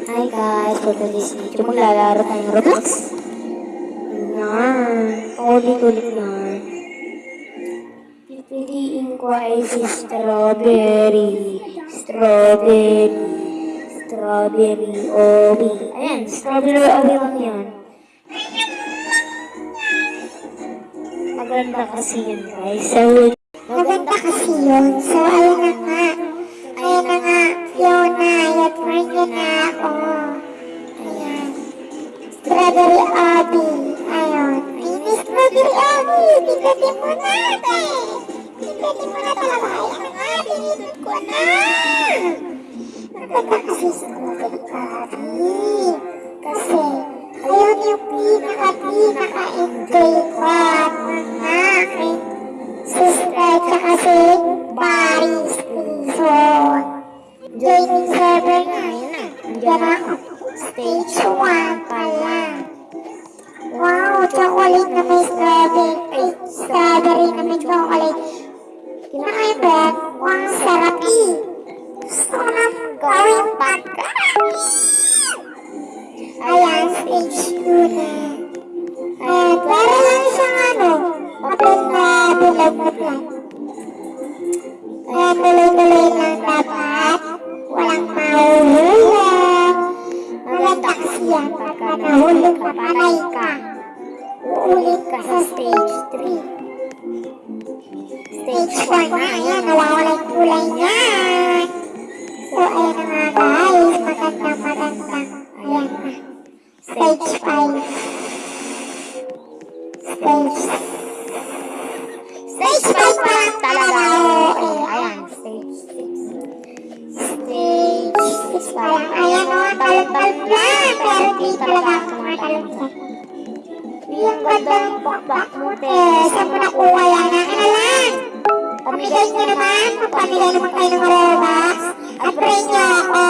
Hi guys, for today's video maglalaro tayong Roblox. Ayan, ulit-ulit yan. Pipiliin ko ay si Strawberry Obi. Ayan, Strawberry Obi lang yan. Maganda kasi yun guys. Maganda kasi yun. So, ayun na nga. Ayun na nga. Fiona, i-admire niyo na ako. Ayan. Strawberry Abby. Ayun. Ayun, Strawberry Abby. Pindutin mo na, ate. Pindutin mo na talaga. Ayun nga, pinindot ko na. Maganda kasi Strawberry Abby. Kasi, ayun yung pinaka-enjoy ko at mga aking sister tsaka si Paris Station. Joining server na, yun na. Andiyan ako. Stage 1 pa lang. Wow, chocolate na may strawberry. Ay, strawberry na may chocolate. Kinakain ba yan? Wow, sarap eh. Gusto ko na gawin pagkain. Ayan, stage 2 na. Ayan, para lang siyang papel na bilog na plan. Kaya tuloy-tuloy lang dapat. Walang mahuhulog. Maganda kasi yan pagka nahulog ka, patay ka. Uulit ka sa stage 3. Stage 4 na, ayan, nawawala yung kulay niyan. So, ayan na nga guys, magandang. Ayan na. Stage 5. Stage 5 pa lang talaga. Ayan, stage 6. Stage 6 pa lang. Ayan o, talon-talon lang. Pero di talaga ako tumatalon dyan. Yung ganda ng bakbak mo, te. Saan mo nakuha yan? Akin na lang. Pamigay nyo naman. Pamigay naman kayo ng Robux. At pray nyo ako.